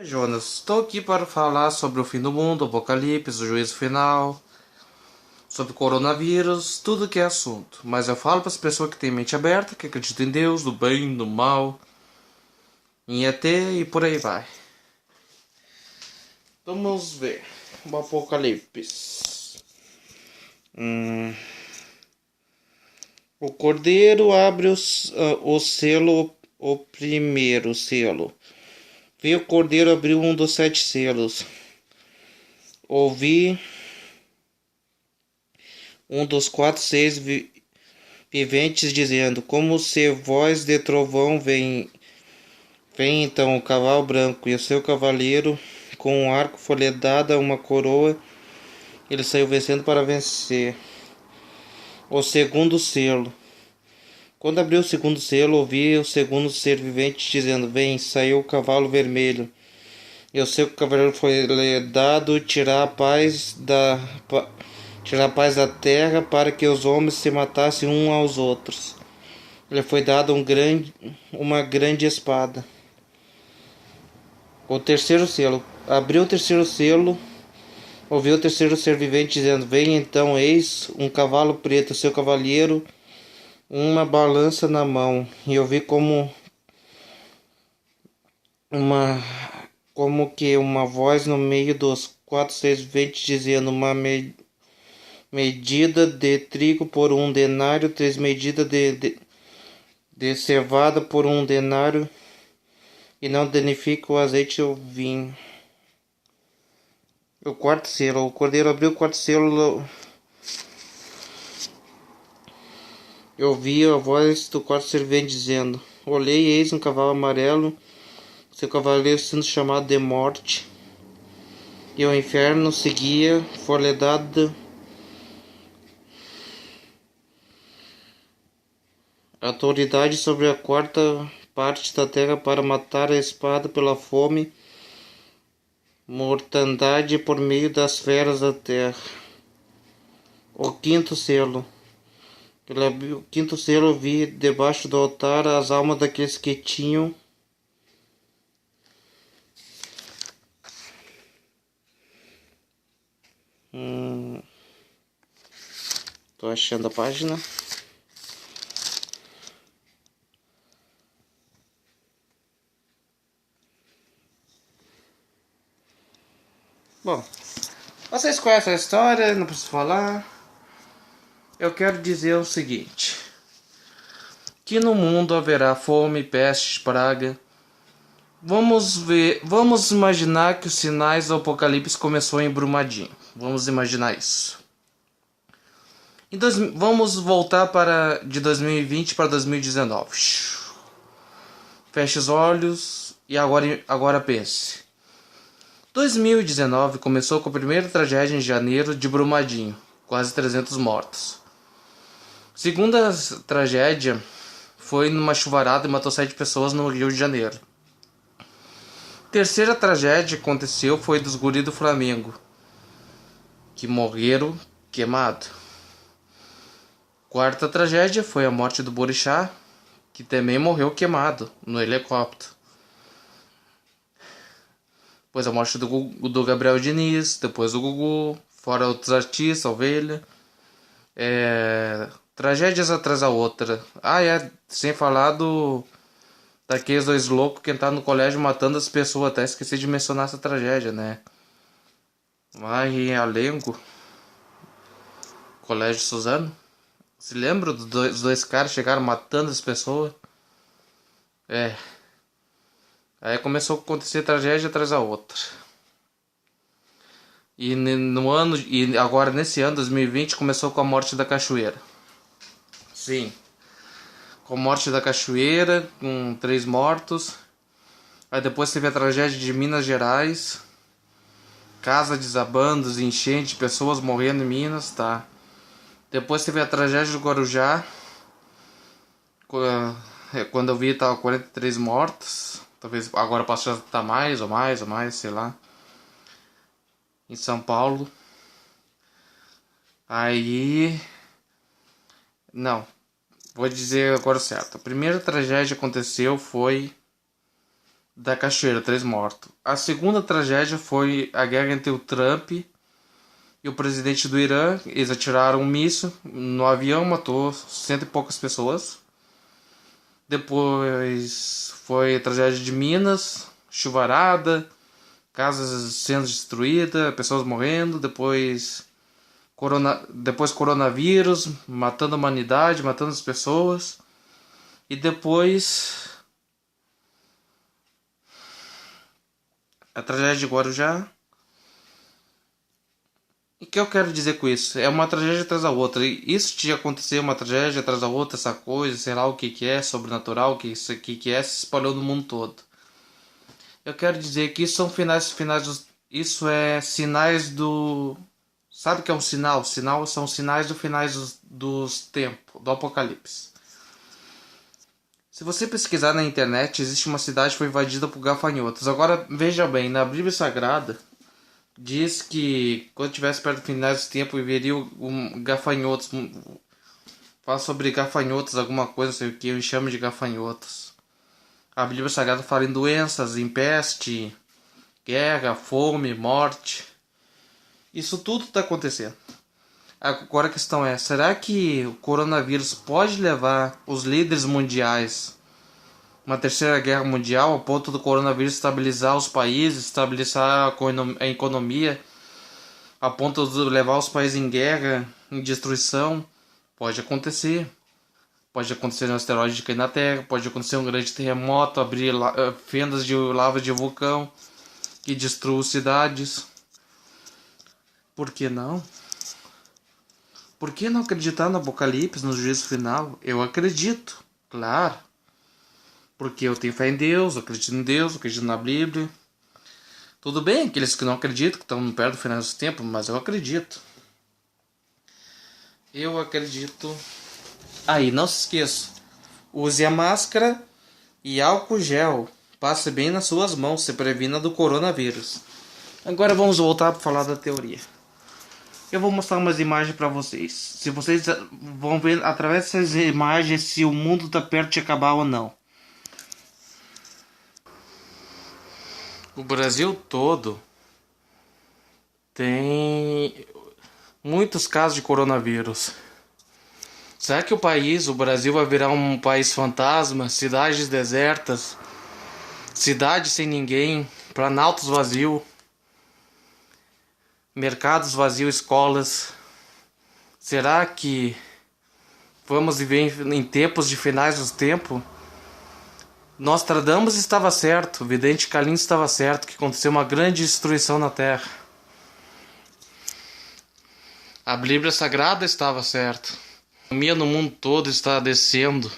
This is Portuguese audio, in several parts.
Jonas, estou aqui para falar sobre o fim do mundo, o apocalipse, o juízo final, sobre o coronavírus, tudo que é assunto. Mas eu falo para as pessoas que têm mente aberta, que acreditam em Deus, do bem, do mal, em ET e por aí vai. Vamos ver o apocalipse. O cordeiro abre o selo, o primeiro selo. Vi o cordeiro abrir um dos 7 selos. Ouvi um dos 4 seres viventes dizendo: como se voz de trovão vem então o cavalo branco e o seu cavaleiro com um arco folhedado uma coroa. Ele saiu vencendo para vencer. O segundo selo. Quando abriu o segundo selo, ouvi o segundo ser vivente dizendo: vem, saiu o cavalo vermelho. E o seu cavaleiro foi dado tirar a paz da terra para que os homens se matassem uns aos outros. Ele foi dado uma grande espada. O terceiro selo. Abriu o terceiro selo. Ouviu o terceiro ser vivente dizendo: vem então, eis um cavalo preto, seu cavaleiro, uma balança na mão. E ouvi uma que uma voz no meio dos 4 seres viventes dizendo: uma medida de trigo por 1 denário, 3 medidas de cevada por 1 denário, e não danifica o azeite e o vinho. O quarto selo. O cordeiro abriu o quarto selo. Eu ouvi a voz do quarto servente dizendo: olhei, eis um cavalo amarelo, seu cavaleiro sendo chamado de morte, e o inferno seguia, foi-lhe dada autoridade sobre a quarta parte da terra para matar a espada pela fome, mortandade por meio das feras da terra. O quinto selo. Ele abriu o quinto selo, eu vi debaixo do altar as almas daqueles que tinham tô achando a página. Bom, vocês conhecem a história, não preciso falar. Eu quero dizer o seguinte: que no mundo haverá fome, peste, praga. Vamos imaginar que os sinais do apocalipse começou em Brumadinho. Vamos imaginar isso. Vamos voltar de 2020 para 2019. Feche os olhos e agora pense. 2019 começou com a primeira tragédia em janeiro de Brumadinho, quase 300 mortos. Segunda tragédia foi numa chuvarada e matou 7 pessoas no Rio de Janeiro. Terceira tragédia que aconteceu foi dos guris do Flamengo, que morreram queimados. Quarta tragédia foi a morte do Borixá, que também morreu queimado no helicóptero. Depois a morte do Gabriel Diniz, depois o Gugu, fora outros artistas, Ovelha. Tragédias atrás da outra. Sem falar daqueles 2 loucos que entraram no colégio matando as pessoas. Até esqueci de mencionar essa tragédia, né? Lá em Alengo, Colégio Suzano. Se lembra dos dois caras chegaram matando as pessoas? Aí começou a acontecer tragédia atrás da outra. E agora nesse ano, 2020, começou com a morte da cachoeira. Sim. Com a morte da cachoeira, com 3 mortos. Aí depois teve a tragédia de Minas Gerais. Casa desabando, enchente, pessoas morrendo em Minas, tá. Depois teve a tragédia do Guarujá. Quando eu vi, tava 43 mortos. Talvez agora possa estar mais, sei lá. Em São Paulo. Aí... Não. Vou dizer agora certo. A primeira tragédia que aconteceu foi da cachoeira, 3 mortos. A segunda tragédia foi a guerra entre o Trump e o presidente do Irã. Eles atiraram um míssil no avião, matou cento e poucas pessoas. Depois foi a tragédia de Minas, chuvarada, casas sendo destruídas, pessoas morrendo. Depois coronavírus, matando a humanidade, matando as pessoas. E depois a tragédia de Guarujá. E o que eu quero dizer com isso? É uma tragédia atrás da outra. E isso de acontecer uma tragédia atrás da outra, essa coisa, sei lá o que é, sobrenatural, o que é, se espalhou no mundo todo. Eu quero dizer que isso são isso é sinais do... Sabe o que é um sinal? Sinal são sinais do finais dos tempos, do Apocalipse. Se você pesquisar na internet, existe uma cidade que foi invadida por gafanhotos. Agora, veja bem, na Bíblia Sagrada, diz que quando tivesse perto do final desse tempo, viria gafanhotos. Fala sobre gafanhotos, alguma coisa, não sei o que, eu chamo de gafanhotos. A Bíblia Sagrada fala em doenças, em peste, guerra, fome, morte. Isso tudo está acontecendo. Agora a questão é, será que o coronavírus pode levar os líderes mundiais a uma terceira guerra mundial, ao ponto do coronavírus estabilizar os países, estabilizar a economia, a ponto de levar os países em guerra, em destruição? Pode acontecer. Pode acontecer um asteroide cair na Terra, pode acontecer um grande terremoto, abrir fendas de lava de vulcão que destrua cidades. Por que não? Por que não acreditar no Apocalipse, no juízo final? Eu acredito, claro. Porque eu tenho fé em Deus, eu acredito em Deus, eu acredito na Bíblia. Tudo bem, aqueles que não acreditam, que estão perto do final dos tempos, mas eu acredito. Eu acredito. Aí, não se esqueça. Use a máscara e álcool gel. Passe bem nas suas mãos, se previna do coronavírus. Agora vamos voltar para falar da teoria. Eu vou mostrar umas imagens para vocês. Se vocês vão ver através dessas imagens se o mundo está perto de acabar ou não. O Brasil todo tem muitos casos de coronavírus. Será que o Brasil vai virar um país fantasma? Cidades desertas, cidades sem ninguém, planaltos vazios, mercados vazios, escolas. Será que vamos viver em tempos de finais dos tempos? Nostradamus estava certo, o vidente Calin estava certo, que aconteceu uma grande destruição na Terra. A Bíblia Sagrada estava certa. A economia no mundo todo está descendo.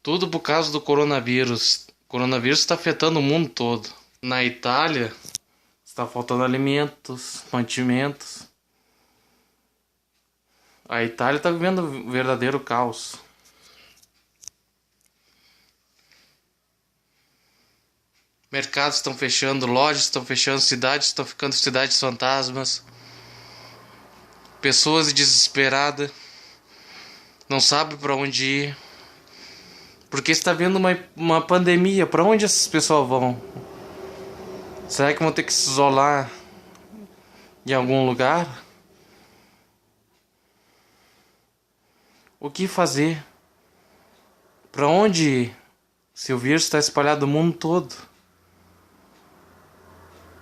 Tudo por causa do coronavírus. O coronavírus está afetando o mundo todo. Na Itália, está faltando alimentos, mantimentos. A Itália está vivendo um verdadeiro caos. Mercados estão fechando, lojas estão fechando, cidades estão ficando cidades fantasmas. Pessoas desesperadas, não sabem para onde ir. Porque está havendo uma pandemia, para onde essas pessoas vão? Será que vão ter que se isolar em algum lugar? O que fazer? Para onde ir? Se o vírus está espalhado no mundo todo.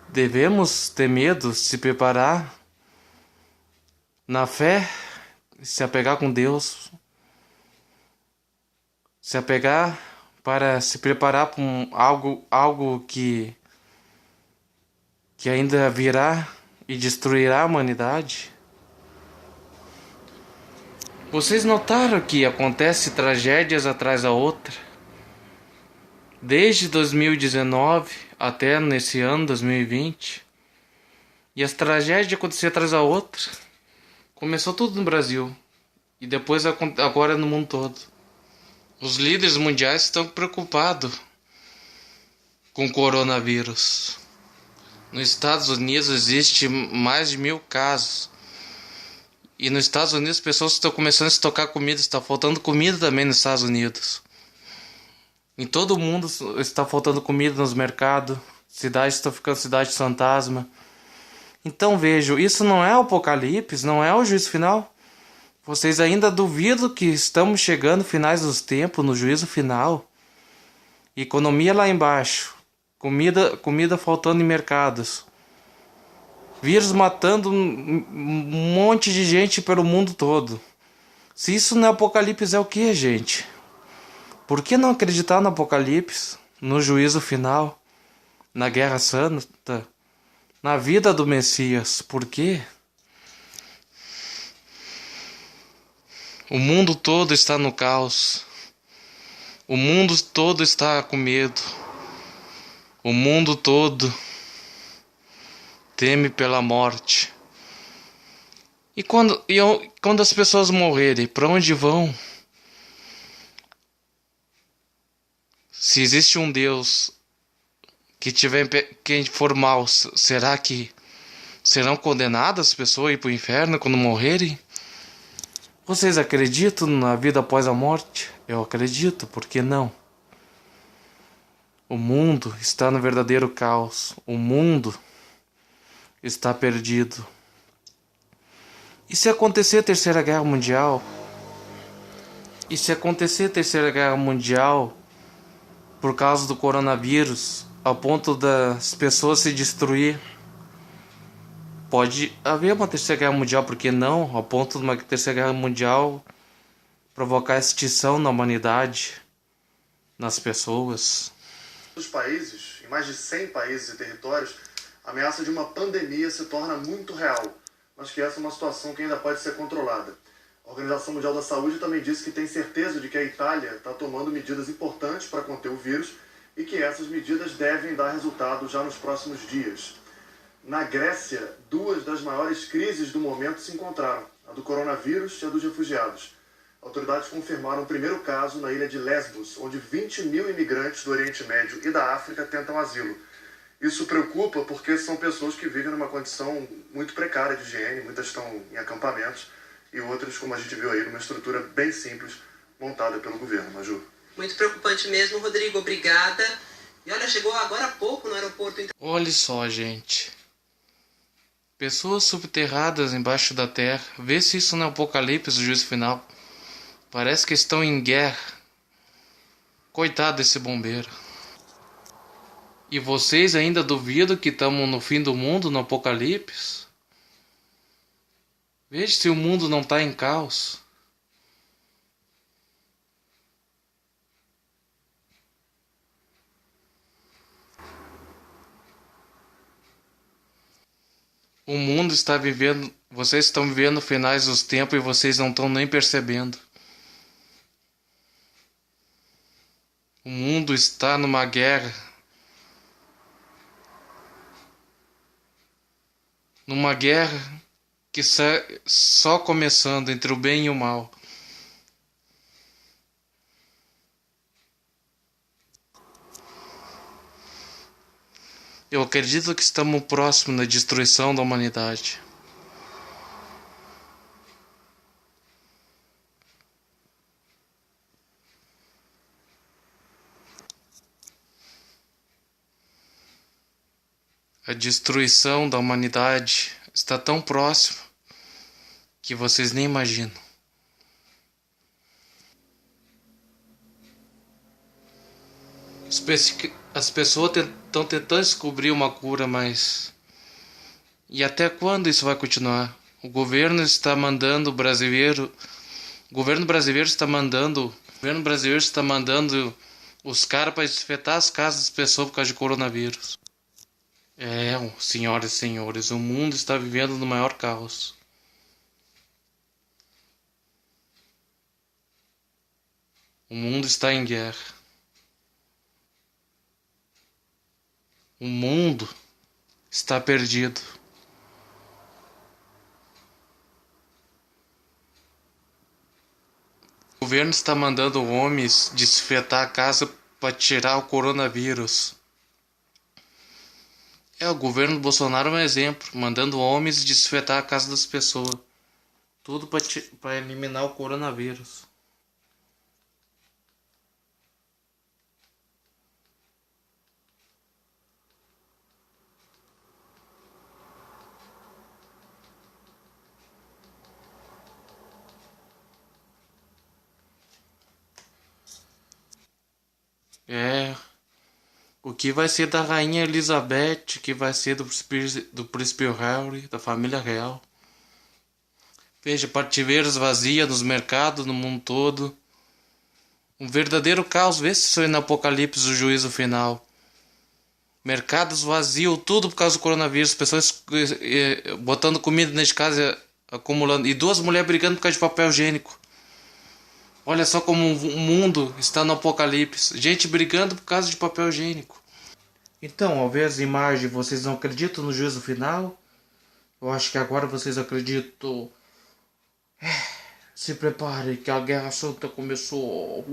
Devemos ter medo, se preparar na fé, se apegar com Deus, se apegar para se preparar para algo que ainda virá e destruirá a humanidade. Vocês notaram que acontece tragédias atrás da outra? Desde 2019 até nesse ano 2020. E as tragédias aconteciam atrás da outra. Começou tudo no Brasil. E depois agora no mundo todo. Os líderes mundiais estão preocupados com o coronavírus. Nos Estados Unidos existe mais de 1000 casos. E nos Estados Unidos as pessoas estão começando a estocar comida. Está faltando comida também nos Estados Unidos. Em todo mundo está faltando comida nos mercados. Cidades estão ficando cidades fantasma. Então vejo, isso não é o apocalipse, não é o juízo final. Vocês ainda duvidam que estamos chegando finais dos tempos, no juízo final? Economia lá embaixo, comida faltando em mercados, vírus matando um monte de gente pelo mundo todo. Se isso não é apocalipse, é o que, gente? Por que não acreditar no apocalipse, no juízo final, na guerra santa, na vida do Messias? Por quê? O mundo todo está no caos. O mundo todo está com medo. O mundo todo teme pela morte. E quando as pessoas morrerem, para onde vão? Se existe um Deus que tiver quem for mal, será que serão condenadas as pessoas a ir para o inferno quando morrerem? Vocês acreditam na vida após a morte? Eu acredito, por que não? O mundo está no verdadeiro caos. O mundo está perdido. E se acontecer a Terceira Guerra Mundial? E se acontecer a Terceira Guerra Mundial por causa do coronavírus, ao ponto das pessoas se destruir? Pode haver uma Terceira Guerra Mundial, por que não? Ao ponto de uma Terceira Guerra Mundial provocar extinção na humanidade, nas pessoas. Nos países, em mais de 100 países e territórios, a ameaça de uma pandemia se torna muito real, mas que essa é uma situação que ainda pode ser controlada. A Organização Mundial da Saúde também disse que tem certeza de que a Itália está tomando medidas importantes para conter o vírus e que essas medidas devem dar resultado já nos próximos dias. Na Grécia, duas das maiores crises do momento se encontraram, a do coronavírus e a dos refugiados. Autoridades confirmaram o primeiro caso na ilha de Lesbos, onde 20 mil imigrantes do Oriente Médio e da África tentam asilo. Isso preocupa porque são pessoas que vivem numa condição muito precária de higiene, muitas estão em acampamentos e outras, como a gente viu aí, numa estrutura bem simples montada pelo governo. Maju. Muito preocupante mesmo, Rodrigo, obrigada. E olha, chegou agora há pouco no aeroporto. Olha só, gente. Pessoas subterradas embaixo da terra. Vê se isso não é apocalipse, o juízo final. Parece que estão em guerra. Coitado desse bombeiro. E vocês ainda duvidam que estamos no fim do mundo, no apocalipse? Veja se o mundo não está em caos. O mundo está vivendo... Vocês estão vivendo finais dos tempos e vocês não estão nem percebendo. O mundo está numa guerra. Numa guerra que está só começando entre o bem e o mal. Eu acredito que estamos próximos da destruição da humanidade. A destruição da humanidade está tão próxima que vocês nem imaginam. As pessoas estão tentando descobrir uma cura, mas... E até quando isso vai continuar? O governo está mandando o brasileiro... O governo brasileiro está mandando os caras para desfetar as casas das pessoas por causa de coronavírus. Senhoras e senhores, o mundo está vivendo no maior caos. O mundo está em guerra. O mundo está perdido. O governo está mandando homens desfetar a casa para tirar o coronavírus. O governo do Bolsonaro é um exemplo, mandando homens desfetar a casa das pessoas. Tudo para eliminar o coronavírus. É, o que vai ser da rainha Elizabeth, o que vai ser do príncipe Harry, da família real. Veja, prateleiras vazias nos mercados, no mundo todo. Um verdadeiro caos, vê se isso é no Apocalipse, o juízo final. Mercados vazios, tudo por causa do coronavírus. Pessoas botando comida nesse casa, acumulando. E duas mulheres brigando por causa de papel higiênico. Olha só como o mundo está no apocalipse. Gente brigando por causa de papel higiênico. Então, ao ver as imagens, vocês não acreditam no juízo final? Eu acho que agora vocês acreditam. Se prepare que a Guerra Santa começou.